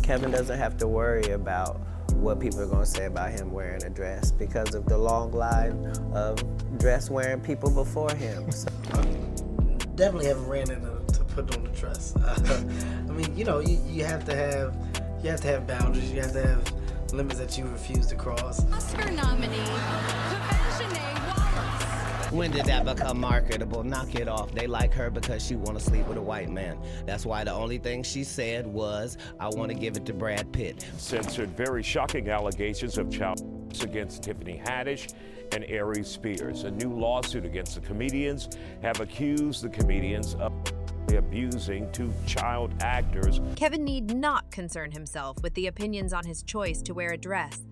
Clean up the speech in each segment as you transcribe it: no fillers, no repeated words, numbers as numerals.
Kevin doesn't have to worry about what people are going to say about him wearing a dress because of the long line of dress-wearing people before him. So. Definitely haven't ran into to put on the dress. I mean, you know, you have to have boundaries. You have to have limits that you refuse to cross. Oscar nominee, Wallace. When did that become marketable? Knock it off. They like her because she want to sleep with a white man. That's why the only thing she said was, I want to give it to Brad Pitt. Censored very shocking allegations of child abuse against Tiffany Haddish and Aries Spears. A new lawsuit against the comedians have accused the comedians of abusing two child actors. Kevin need not concern himself with the opinions on his choice to wear a dress.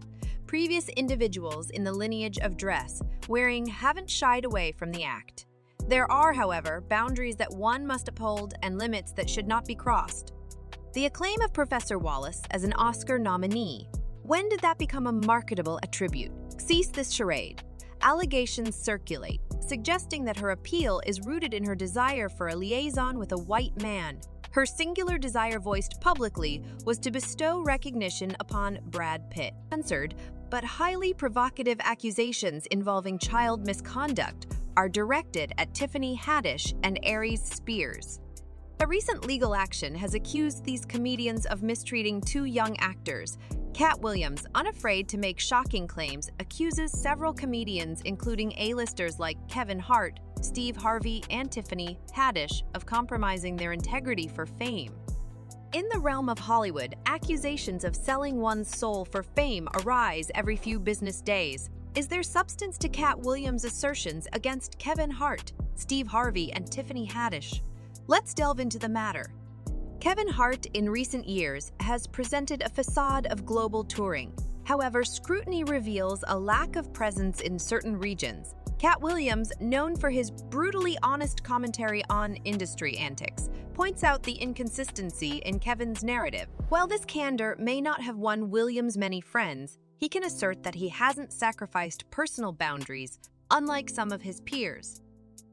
Previous individuals in the lineage of dress wearing haven't shied away from the act. There are, however, boundaries that one must uphold and limits that should not be crossed. The acclaim of Professor Wallace as an Oscar nominee. When did that become a marketable attribute? Cease this charade. Allegations circulate, suggesting that her appeal is rooted in her desire for a liaison with a white man. Her singular desire voiced publicly was to bestow recognition upon Brad Pitt. Censored, but highly provocative accusations involving child misconduct are directed at Tiffany Haddish and Aries Spears. A recent legal action has accused these comedians of mistreating two young actors. Katt Williams, unafraid to make shocking claims, accuses several comedians, including A-listers like Kevin Hart, Steve Harvey, and Tiffany Haddish, of compromising their integrity for fame. In the realm of Hollywood, accusations of selling one's soul for fame arise every few business days. Is there substance to Katt Williams' assertions against Kevin Hart, Steve Harvey, and Tiffany Haddish? Let's delve into the matter. Kevin Hart, in recent years, has presented a facade of global touring. However, scrutiny reveals a lack of presence in certain regions. Katt Williams, known for his brutally honest commentary on industry antics, points out the inconsistency in Kevin's narrative. While this candor may not have won Williams many friends, he can assert that he hasn't sacrificed personal boundaries, unlike some of his peers.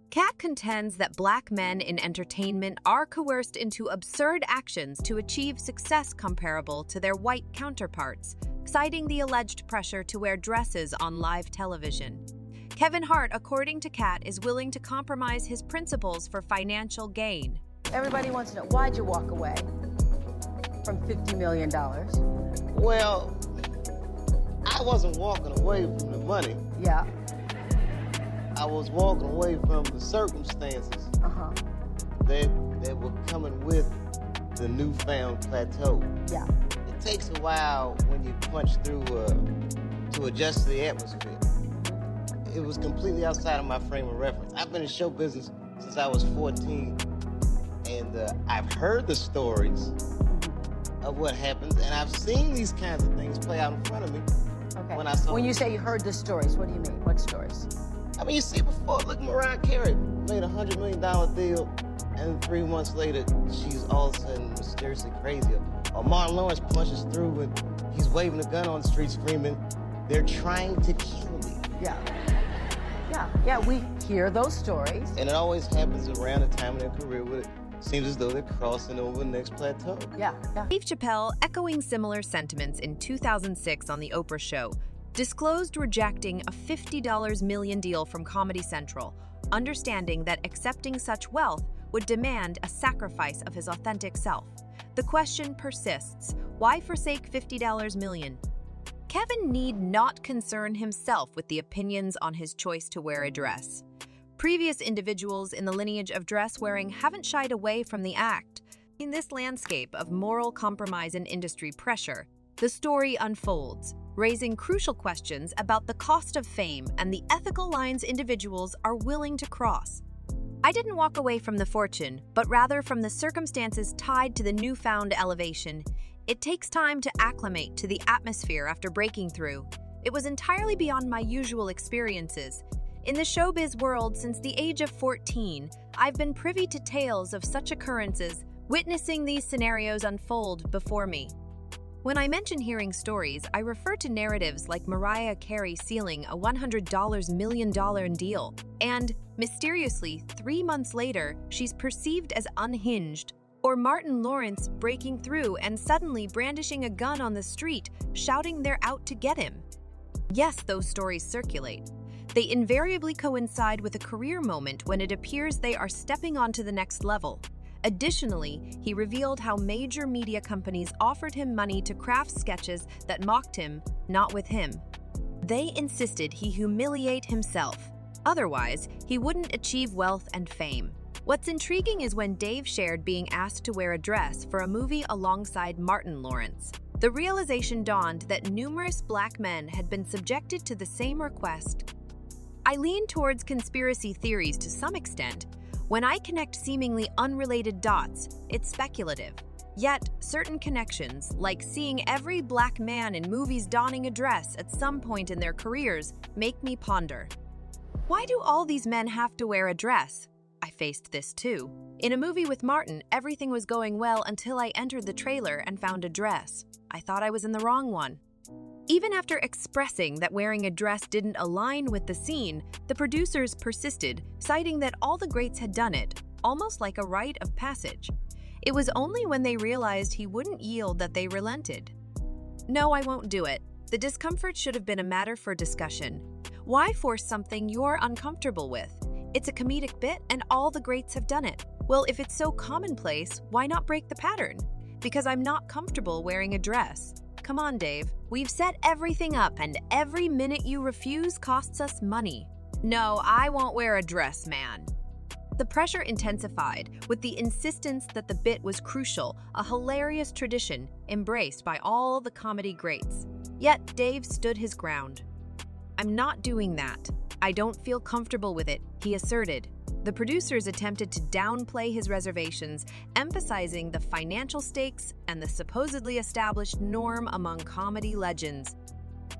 Katt contends that black men in entertainment are coerced into absurd actions to achieve success comparable to their white counterparts, citing the alleged pressure to wear dresses on live television. Kevin Hart, according to Katt, is willing to compromise his principles for financial gain. Everybody wants to know, why'd you walk away from $50 million? Well, I wasn't walking away from the money. Yeah. I was walking away from the circumstances that were coming with the newfound plateau. Yeah. It takes a while when you punch through to adjust to the atmosphere. It was completely outside of my frame of reference. I've been in show business since I was 14, and I've heard the stories of what happens, and I've seen these kinds of things play out in front of me. Okay. When you say you heard the stories, what do you mean? What stories? I mean, you see before, look, Mariah Carey made a $100 million deal, and 3 months later, she's all of a sudden mysteriously crazy. Or Martin Lawrence punches through and he's waving a gun on the street screaming, "They're trying to kill me." Yeah. Yeah, we hear those stories. And it always happens around the time of their career where it seems as though they're crossing over the next plateau. Yeah. Steve Chappelle, echoing similar sentiments in 2006 on The Oprah Show, disclosed rejecting a $50 million deal from Comedy Central, understanding that accepting such wealth would demand a sacrifice of his authentic self. The question persists, why forsake $50 million? Kevin need not concern himself with the opinions on his choice to wear a dress. Previous individuals in the lineage of dress wearing haven't shied away from the act. In this landscape of moral compromise and industry pressure, the story unfolds, raising crucial questions about the cost of fame and the ethical lines individuals are willing to cross. I didn't walk away from the fortune, but rather from the circumstances tied to the newfound elevation. It takes time to acclimate to the atmosphere after breaking through. It was entirely beyond my usual experiences. In the showbiz world since the age of 14, I've been privy to tales of such occurrences, witnessing these scenarios unfold before me. When I mention hearing stories, I refer to narratives like Mariah Carey sealing a $100 million deal, and, mysteriously, 3 months later, she's perceived as unhinged. Or Martin Lawrence breaking through and suddenly brandishing a gun on the street, shouting they're out to get him. Yes, those stories circulate. They invariably coincide with a career moment when it appears they are stepping onto the next level. Additionally, he revealed how major media companies offered him money to craft sketches that mocked him, not with him. They insisted he humiliate himself. Otherwise, he wouldn't achieve wealth and fame. What's intriguing is when Dave shared being asked to wear a dress for a movie alongside Martin Lawrence. The realization dawned that numerous black men had been subjected to the same request. I lean towards conspiracy theories to some extent. When I connect seemingly unrelated dots, it's speculative. Yet, certain connections, like seeing every black man in movies donning a dress at some point in their careers, make me ponder. Why do all these men have to wear a dress? I faced this too. In a movie with Martin, everything was going well until I entered the trailer and found a dress. I thought I was in the wrong one. Even after expressing that wearing a dress didn't align with the scene, the producers persisted, citing that all the greats had done it, almost like a rite of passage. It was only when they realized he wouldn't yield that they relented. No, I won't do it. The discomfort should have been a matter for discussion. Why force something you're uncomfortable with? It's a comedic bit and all the greats have done it. Well, if it's so commonplace, why not break the pattern? Because I'm not comfortable wearing a dress. Come on, Dave. We've set everything up and every minute you refuse costs us money. No, I won't wear a dress, man. The pressure intensified with the insistence that the bit was crucial, a hilarious tradition embraced by all the comedy greats. Yet Dave stood his ground. I'm not doing that. I don't feel comfortable with it, he asserted. The producers attempted to downplay his reservations, emphasizing the financial stakes and the supposedly established norm among comedy legends.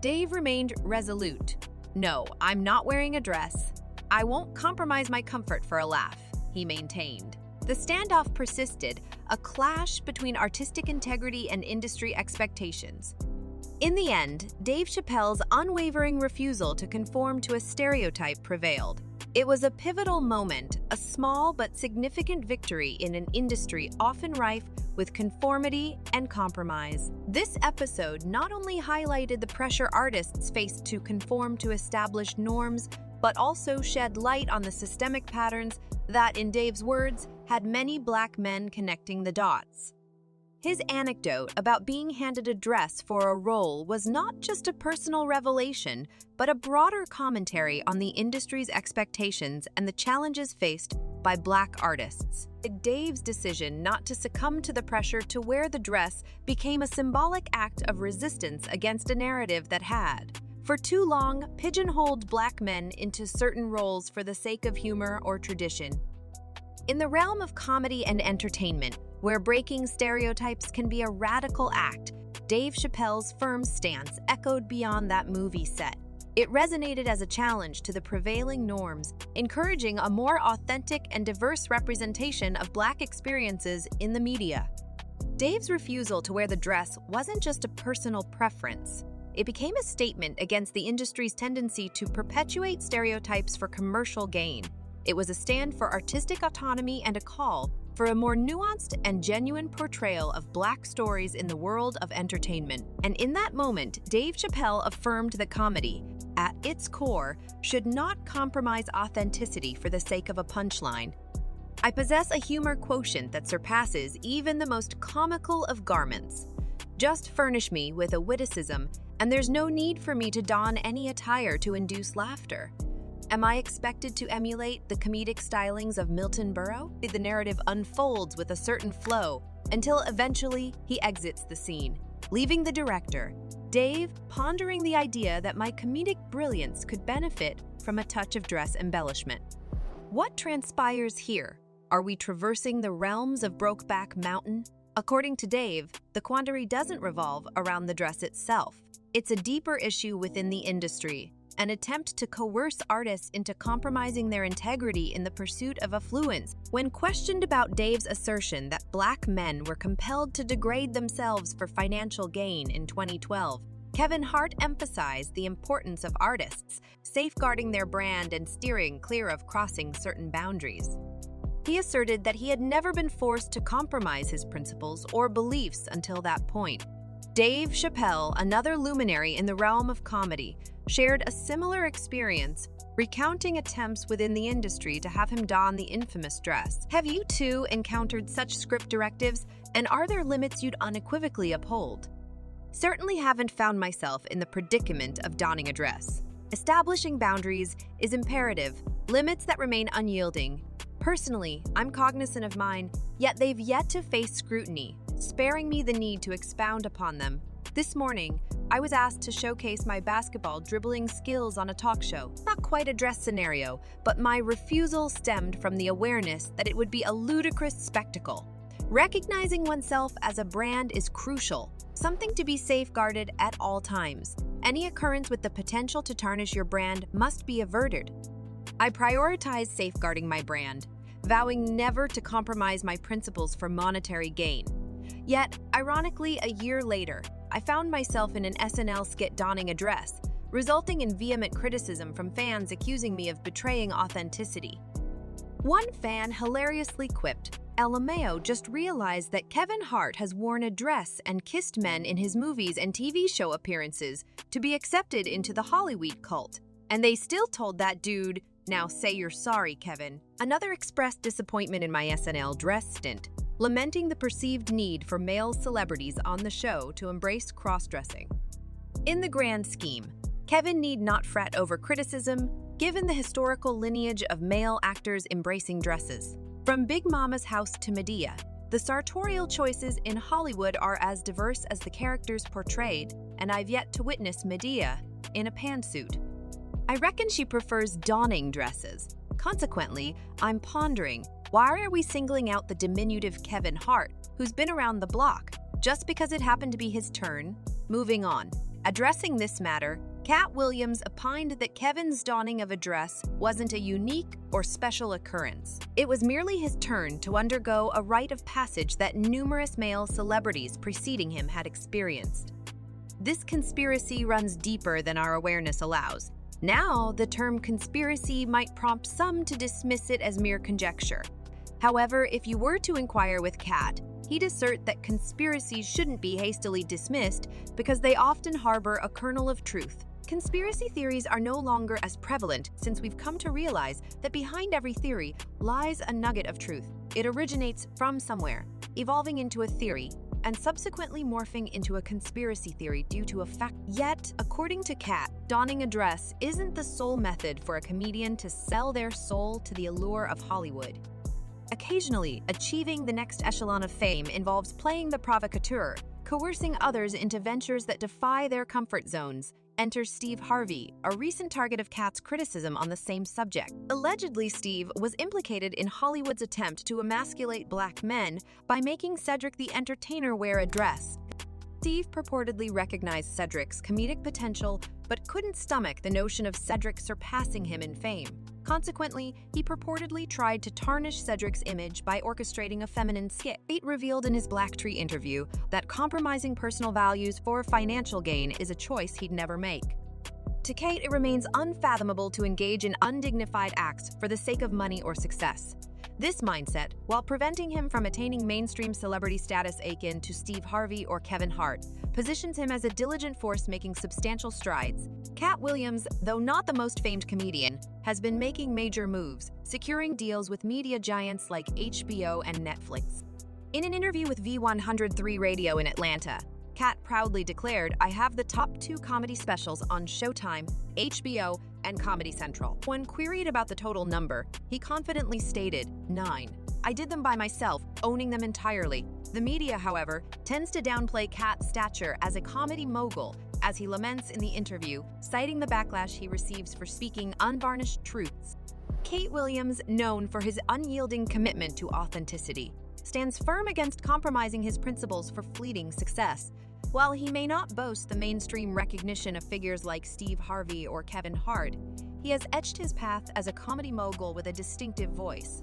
Dave remained resolute. No, I'm not wearing a dress. I won't compromise my comfort for a laugh, he maintained. The standoff persisted, a clash between artistic integrity and industry expectations. In the end, Dave Chappelle's unwavering refusal to conform to a stereotype prevailed. It was a pivotal moment, a small but significant victory in an industry often rife with conformity and compromise. This episode not only highlighted the pressure artists faced to conform to established norms, but also shed light on the systemic patterns that, in Dave's words, had many black men connecting the dots. His anecdote about being handed a dress for a role was not just a personal revelation, but a broader commentary on the industry's expectations and the challenges faced by black artists. Dave's decision not to succumb to the pressure to wear the dress became a symbolic act of resistance against a narrative that had, for too long, pigeonholed black men into certain roles for the sake of humor or tradition. In the realm of comedy and entertainment, where breaking stereotypes can be a radical act, Dave Chappelle's firm stance echoed beyond that movie set. It resonated as a challenge to the prevailing norms, encouraging a more authentic and diverse representation of black experiences in the media. Dave's refusal to wear the dress wasn't just a personal preference. It became a statement against the industry's tendency to perpetuate stereotypes for commercial gain. It was a stand for artistic autonomy and a call for a more nuanced and genuine portrayal of black stories in the world of entertainment. And in that moment, Dave Chappelle affirmed that comedy, at its core, should not compromise authenticity for the sake of a punchline. I possess a humor quotient that surpasses even the most comical of garments. Just furnish me with a witticism, and there's no need for me to don any attire to induce laughter. Am I expected to emulate the comedic stylings of Milton Berle? The narrative unfolds with a certain flow until eventually he exits the scene, leaving the director, Dave, pondering the idea that my comedic brilliance could benefit from a touch of dress embellishment. What transpires here? Are we traversing the realms of Brokeback Mountain? According to Dave, the quandary doesn't revolve around the dress itself. It's a deeper issue within the industry, an attempt to coerce artists into compromising their integrity in the pursuit of affluence. When questioned about Dave's assertion that black men were compelled to degrade themselves for financial gain in 2012, Kevin Hart emphasized the importance of artists safeguarding their brand and steering clear of crossing certain boundaries. He asserted that he had never been forced to compromise his principles or beliefs until that point. Dave Chappelle, another luminary in the realm of comedy, shared a similar experience, recounting attempts within the industry to have him don the infamous dress. Have you too encountered such script directives, and are there limits you'd unequivocally uphold? Certainly haven't found myself in the predicament of donning a dress. Establishing boundaries is imperative, limits that remain unyielding. Personally, I'm cognizant of mine, yet they've yet to face scrutiny, sparing me the need to expound upon them. This morning, I was asked to showcase my basketball dribbling skills on a talk show. Not quite a dress scenario, but my refusal stemmed from the awareness that it would be a ludicrous spectacle. Recognizing oneself as a brand is crucial, something to be safeguarded at all times. Any occurrence with the potential to tarnish your brand must be averted. I prioritize safeguarding my brand, vowing never to compromise my principles for monetary gain. Yet, ironically, a year later, I found myself in an SNL skit donning a dress, resulting in vehement criticism from fans accusing me of betraying authenticity. One fan hilariously quipped, "LMAO just realized that Kevin Hart has worn a dress and kissed men in his movies and TV show appearances to be accepted into the Hollywood cult. And they still told that dude, 'Now say you're sorry, Kevin.'" Another expressed disappointment in my SNL dress stint, lamenting the perceived need for male celebrities on the show to embrace cross-dressing. In the grand scheme, Kevin need not fret over criticism, given the historical lineage of male actors embracing dresses. From Big Mama's house to Medea, the sartorial choices in Hollywood are as diverse as the characters portrayed, and I've yet to witness Medea in a pantsuit. I reckon she prefers donning dresses. Consequently, I'm pondering, why are we singling out the diminutive Kevin Hart, who's been around the block, just because it happened to be his turn? Moving on. Addressing this matter, Katt Williams opined that Kevin's donning of a dress wasn't a unique or special occurrence. It was merely his turn to undergo a rite of passage that numerous male celebrities preceding him had experienced. This conspiracy runs deeper than our awareness allows. Now, the term conspiracy might prompt some to dismiss it as mere conjecture. However, if you were to inquire with Katt, he'd assert that conspiracies shouldn't be hastily dismissed because they often harbor a kernel of truth. Conspiracy theories are no longer as prevalent since we've come to realize that behind every theory lies a nugget of truth. It originates from somewhere, evolving into a theory, and subsequently morphing into a conspiracy theory due to a fact. Yet, according to Katt, donning a dress isn't the sole method for a comedian to sell their soul to the allure of Hollywood. Occasionally, achieving the next echelon of fame involves playing the provocateur, coercing others into ventures that defy their comfort zones. Enter Steve Harvey, a recent target of Katt's criticism on the same subject. Allegedly, Steve was implicated in Hollywood's attempt to emasculate black men by making Cedric the Entertainer wear a dress. Steve purportedly recognized Cedric's comedic potential, but couldn't stomach the notion of Cedric surpassing him in fame. Consequently, he purportedly tried to tarnish Cedric's image by orchestrating a feminine skit. Katt revealed in his Black Tree interview that compromising personal values for financial gain is a choice he'd never make. To Katt, it remains unfathomable to engage in undignified acts for the sake of money or success. This mindset, while preventing him from attaining mainstream celebrity status akin to Steve Harvey or Kevin Hart, positions him as a diligent force making substantial strides. Katt Williams, though not the most famed comedian, has been making major moves, securing deals with media giants like HBO and Netflix. In an interview with V103 Radio in Atlanta, Katt proudly declared, "I have the top 2 comedy specials on Showtime, HBO, and Comedy Central." When queried about the total number, he confidently stated, 9. "I did them by myself, owning them entirely." The media, however, tends to downplay Katt's stature as a comedy mogul, as he laments in the interview, citing the backlash he receives for speaking unvarnished truths. Katt Williams, known for his unyielding commitment to authenticity, stands firm against compromising his principles for fleeting success. While he may not boast the mainstream recognition of figures like Steve Harvey or Kevin Hart, he has etched his path as a comedy mogul with a distinctive voice.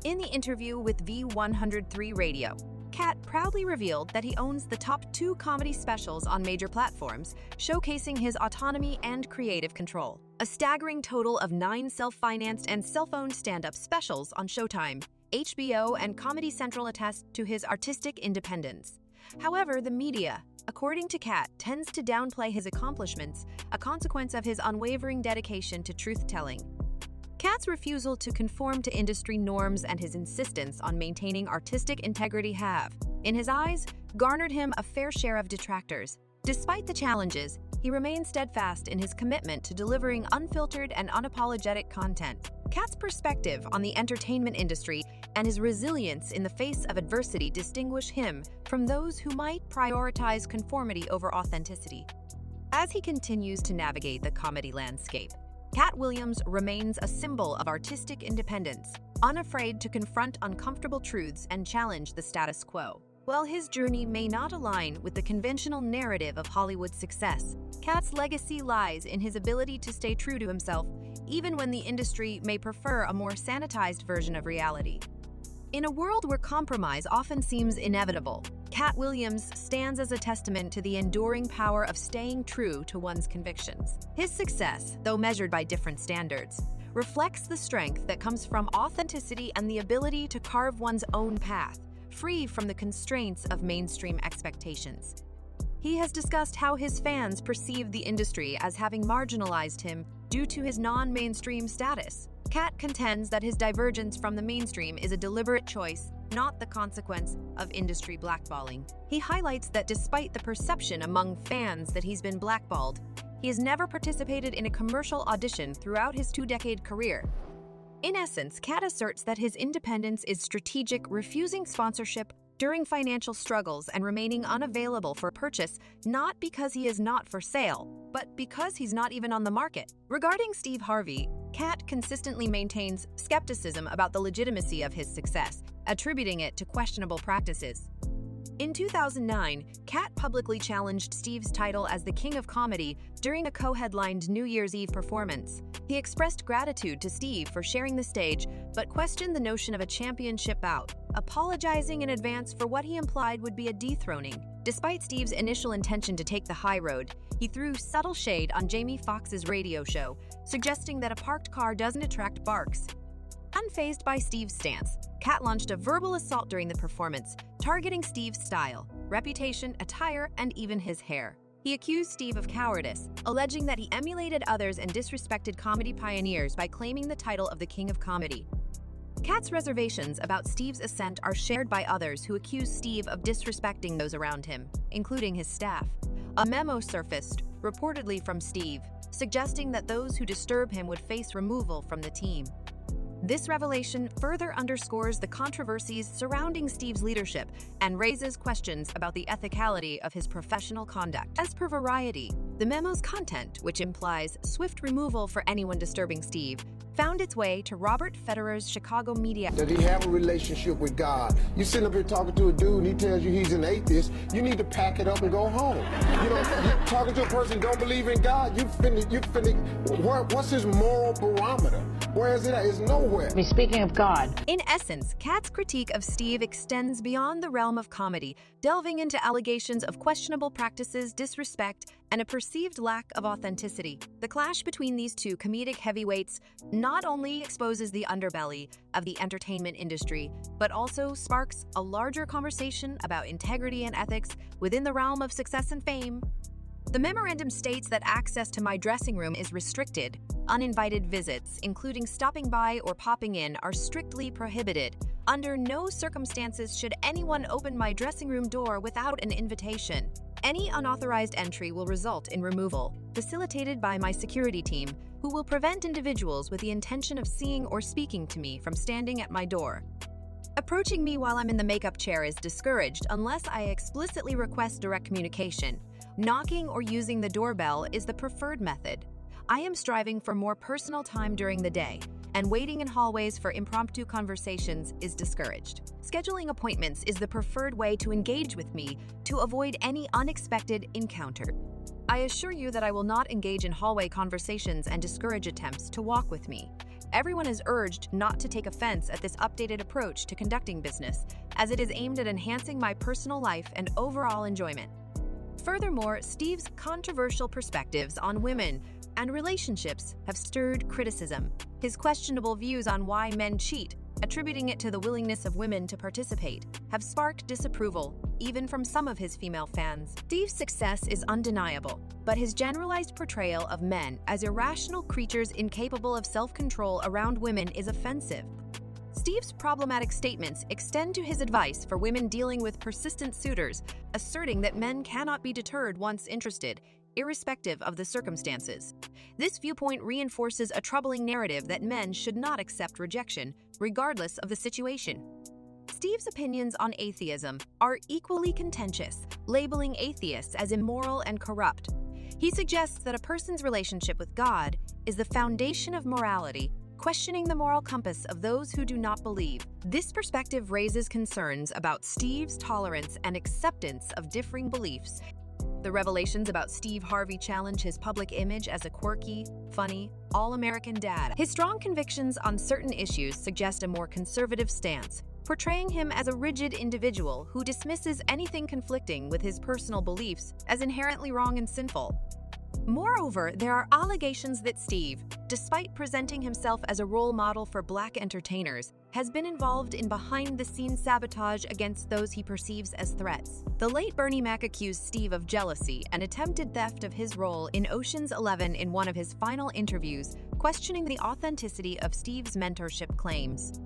In the interview with V103 Radio, Katt proudly revealed that he owns the top 2 comedy specials on major platforms, showcasing his autonomy and creative control. A staggering total of 9 self-financed and self-owned stand-up specials on Showtime, HBO and Comedy Central attest to his artistic independence. However, the media, according to Katt, tends to downplay his accomplishments, a consequence of his unwavering dedication to truth-telling. Katt's refusal to conform to industry norms and his insistence on maintaining artistic integrity have, in his eyes, garnered him a fair share of detractors. Despite the challenges, he remains steadfast in his commitment to delivering unfiltered and unapologetic content. Katt's perspective on the entertainment industry and his resilience in the face of adversity distinguish him from those who might prioritize conformity over authenticity. As he continues to navigate the comedy landscape, Katt Williams remains a symbol of artistic independence, unafraid to confront uncomfortable truths and challenge the status quo. While his journey may not align with the conventional narrative of Hollywood success, Katt's legacy lies in his ability to stay true to himself, even when the industry may prefer a more sanitized version of reality. In a world where compromise often seems inevitable, Katt Williams stands as a testament to the enduring power of staying true to one's convictions. His success, though measured by different standards, reflects the strength that comes from authenticity and the ability to carve one's own path, free from the constraints of mainstream expectations. He has discussed how his fans perceive the industry as having marginalized him due to his non-mainstream status. Katt contends that his divergence from the mainstream is a deliberate choice, not the consequence of industry blackballing. He highlights that despite the perception among fans that he's been blackballed, he has never participated in a commercial audition throughout his two-decade career. In essence, Katt asserts that his independence is strategic, refusing sponsorship during financial struggles and remaining unavailable for purchase, not because he is not for sale, but because he's not even on the market. Regarding Steve Harvey, Katt consistently maintains skepticism about the legitimacy of his success, attributing it to questionable practices. In 2009, Katt publicly challenged Steve's title as the King of Comedy during a co-headlined New Year's Eve performance. He expressed gratitude to Steve for sharing the stage, but questioned the notion of a championship bout, apologizing in advance for what he implied would be a dethroning. Despite Steve's initial intention to take the high road, he threw subtle shade on Jamie Foxx's radio show, suggesting that a parked car doesn't attract barks. Unfazed by Steve's stance, Katt launched a verbal assault during the performance, targeting Steve's style, reputation, attire, and even his hair. He accused Steve of cowardice, alleging that he emulated others and disrespected comedy pioneers by claiming the title of the King of Comedy. Katt's reservations about Steve's ascent are shared by others who accuse Steve of disrespecting those around him, including his staff. A memo surfaced, reportedly from Steve, suggesting that those who disturb him would face removal from the team. This revelation further underscores the controversies surrounding Steve's leadership and raises questions about the ethicality of his professional conduct. As per Variety, the memo's content, which implies swift removal for anyone disturbing Steve, found its way to Robert Federer's Chicago media. That he have a relationship with God. You sitting up here talking to a dude and he tells you he's an atheist, you need to pack it up and go home. You know, you're talking to a person who don't believe in God, what's his moral barometer? Where is it at? It's nowhere. Speaking of God. In essence, Katt's critique of Steve extends beyond the realm of comedy, delving into allegations of questionable practices, disrespect, and a perceived lack of authenticity. The clash between these two comedic heavyweights not only exposes the underbelly of the entertainment industry, but also sparks a larger conversation about integrity and ethics within the realm of success and fame. The memorandum states that access to my dressing room is restricted. Uninvited visits, including stopping by or popping in, are strictly prohibited. Under no circumstances should anyone open my dressing room door without an invitation. Any unauthorized entry will result in removal, facilitated by my security team, who will prevent individuals with the intention of seeing or speaking to me from standing at my door. Approaching me while I'm in the makeup chair is discouraged unless I explicitly request direct communication. Knocking or using the doorbell is the preferred method. I am striving for more personal time during the day, and waiting in hallways for impromptu conversations is discouraged. Scheduling appointments is the preferred way to engage with me to avoid any unexpected encounter. I assure you that I will not engage in hallway conversations and discourage attempts to walk with me. Everyone is urged not to take offense at this updated approach to conducting business, as it is aimed at enhancing my personal life and overall enjoyment. Furthermore, Steve's controversial perspectives on women and relationships have stirred criticism. His questionable views on why men cheat, attributing it to the willingness of women to participate, have sparked disapproval, even from some of his female fans. Steve's success is undeniable, but his generalized portrayal of men as irrational creatures incapable of self-control around women is offensive. Steve's problematic statements extend to his advice for women dealing with persistent suitors, asserting that men cannot be deterred once interested, irrespective of the circumstances. This viewpoint reinforces a troubling narrative that men should not accept rejection, regardless of the situation. Steve's opinions on atheism are equally contentious, labeling atheists as immoral and corrupt. He suggests that a person's relationship with God is the foundation of morality, questioning the moral compass of those who do not believe. This perspective raises concerns about Steve's tolerance and acceptance of differing beliefs. The revelations about Steve Harvey challenge his public image as a quirky, funny, all-American dad. His strong convictions on certain issues suggest a more conservative stance, portraying him as a rigid individual who dismisses anything conflicting with his personal beliefs as inherently wrong and sinful. Moreover, there are allegations that Steve, despite presenting himself as a role model for Black entertainers, has been involved in behind-the-scenes sabotage against those he perceives as threats. The late Bernie Mac accused Steve of jealousy and attempted theft of his role in Ocean's 11 in one of his final interviews, questioning the authenticity of Steve's mentorship claims.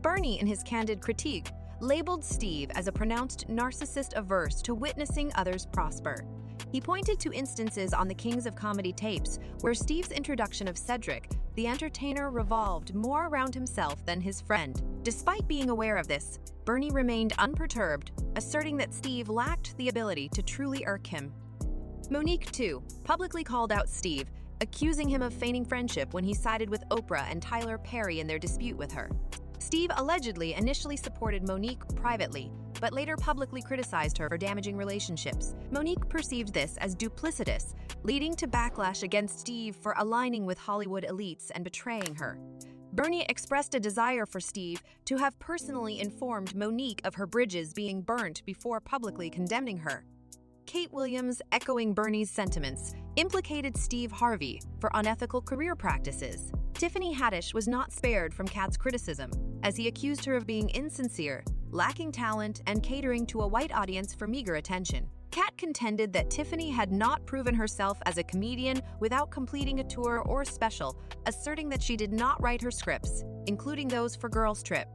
Bernie, in his candid critique, labeled Steve as a pronounced narcissist averse to witnessing others prosper. He pointed to instances on the Kings of Comedy tapes where Steve's introduction of Cedric, the entertainer, revolved more around himself than his friend. Despite being aware of this, Bernie remained unperturbed, asserting that Steve lacked the ability to truly irk him. Monique, too, publicly called out Steve, accusing him of feigning friendship when he sided with Oprah and Tyler Perry in their dispute with her. Steve allegedly initially supported Monique privately, but later publicly criticized her for damaging relationships. Monique perceived this as duplicitous, leading to backlash against Steve for aligning with Hollywood elites and betraying her. Bernie expressed a desire for Steve to have personally informed Monique of her bridges being burnt before publicly condemning her. Katt Williams, echoing Bernie's sentiments, implicated Steve Harvey for unethical career practices. Tiffany Haddish was not spared from Katt's criticism, as he accused her of being insincere, lacking talent, and catering to a white audience for meager attention. Katt contended that Tiffany had not proven herself as a comedian without completing a tour or special, asserting that she did not write her scripts, including those for Girls Trip.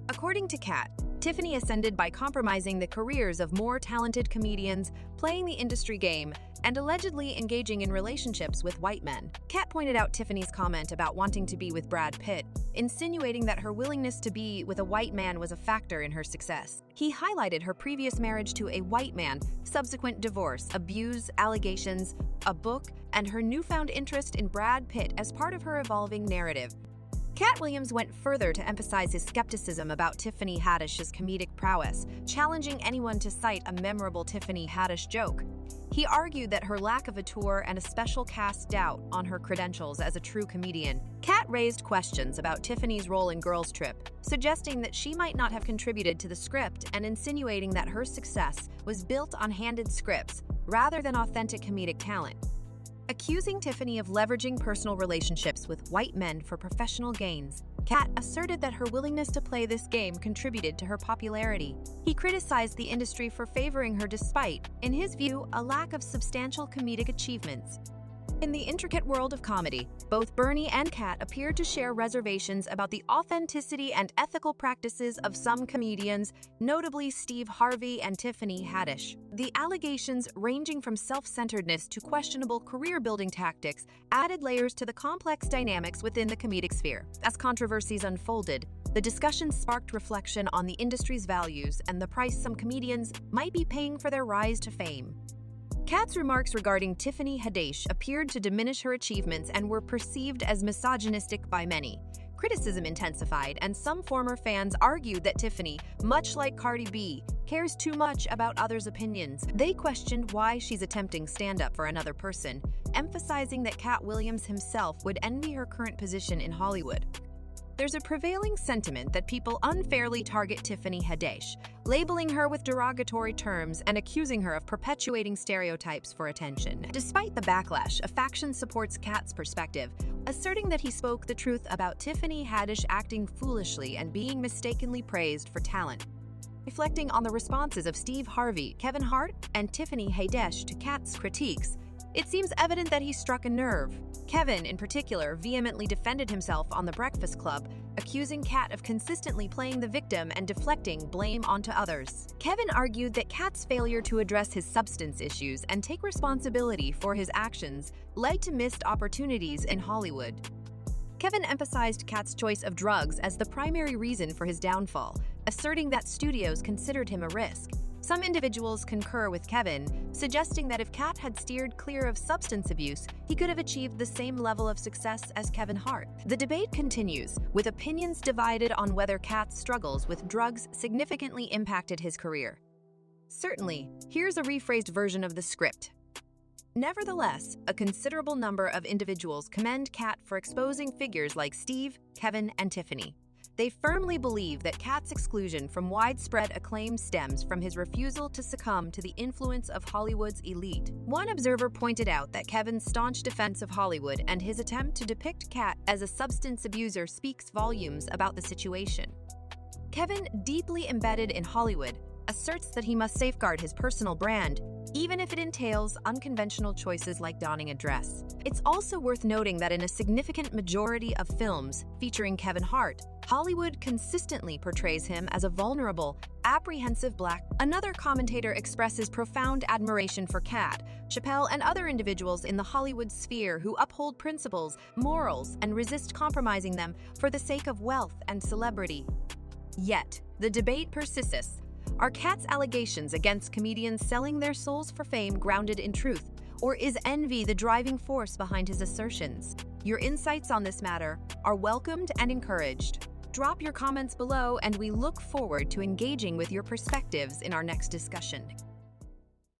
According to Katt, Tiffany ascended by compromising the careers of more talented comedians, playing the industry game, and allegedly engaging in relationships with white men. Katt pointed out Tiffany's comment about wanting to be with Brad Pitt, insinuating that her willingness to be with a white man was a factor in her success. He highlighted her previous marriage to a white man, subsequent divorce, abuse, allegations, a book, and her newfound interest in Brad Pitt as part of her evolving narrative. Katt Williams went further to emphasize his skepticism about Tiffany Haddish's comedic prowess, challenging anyone to cite a memorable Tiffany Haddish joke. He argued that her lack of a tour and a special cast doubt on her credentials as a true comedian. Katt raised questions about Tiffany's role in Girls Trip, suggesting that she might not have contributed to the script and insinuating that her success was built on handed scripts rather than authentic comedic talent. Accusing Tiffany of leveraging personal relationships with white men for professional gains, Katt asserted that her willingness to play this game contributed to her popularity. He criticized the industry for favoring her despite, in his view, a lack of substantial comedic achievements. In the intricate world of comedy, both Bernie and Katt appeared to share reservations about the authenticity and ethical practices of some comedians, notably Steve Harvey and Tiffany Haddish. The allegations, ranging from self-centeredness to questionable career-building tactics, added layers to the complex dynamics within the comedic sphere. As controversies unfolded, the discussion sparked reflection on the industry's values and the price some comedians might be paying for their rise to fame. Katt's remarks regarding Tiffany Haddish appeared to diminish her achievements and were perceived as misogynistic by many. Criticism intensified, and some former fans argued that Tiffany, much like Cardi B, cares too much about others' opinions. They questioned why she's attempting stand-up for another person, emphasizing that Katt Williams himself would envy her current position in Hollywood. There's a prevailing sentiment that people unfairly target Tiffany Haddish, labeling her with derogatory terms and accusing her of perpetuating stereotypes for attention. Despite the backlash, a faction supports Katt's perspective, asserting that he spoke the truth about Tiffany Haddish acting foolishly and being mistakenly praised for talent. Reflecting on the responses of Steve Harvey, Kevin Hart, and Tiffany Haddish to Katt's critiques, it seems evident that he struck a nerve. Kevin, in particular, vehemently defended himself on The Breakfast Club, accusing Katt of consistently playing the victim and deflecting blame onto others. Kevin argued that Katt's failure to address his substance issues and take responsibility for his actions led to missed opportunities in Hollywood. Kevin emphasized Katt's choice of drugs as the primary reason for his downfall, asserting that studios considered him a risk. Some individuals concur with Kevin, suggesting that if Katt had steered clear of substance abuse, he could have achieved the same level of success as Kevin Hart. The debate continues, with opinions divided on whether Katt's struggles with drugs significantly impacted his career. Certainly, here's a rephrased version of the script. Nevertheless, a considerable number of individuals commend Katt for exposing figures like Steve, Kevin, and Tiffany. They firmly believe that Katt's exclusion from widespread acclaim stems from his refusal to succumb to the influence of Hollywood's elite. One observer pointed out that Kevin's staunch defense of Hollywood and his attempt to depict Katt as a substance abuser speaks volumes about the situation. Kevin, deeply embedded in Hollywood, asserts that he must safeguard his personal brand, even if it entails unconventional choices like donning a dress. It's also worth noting that in a significant majority of films featuring Kevin Hart, Hollywood consistently portrays him as a vulnerable, apprehensive black. Another commentator expresses profound admiration for Katt, Chappelle, and other individuals in the Hollywood sphere who uphold principles, morals, and resist compromising them for the sake of wealth and celebrity. Yet, the debate persists. Are Katt's allegations against comedians selling their souls for fame grounded in truth, or is envy the driving force behind his assertions? Your insights on this matter are welcomed and encouraged. Drop your comments below, and we look forward to engaging with your perspectives in our next discussion.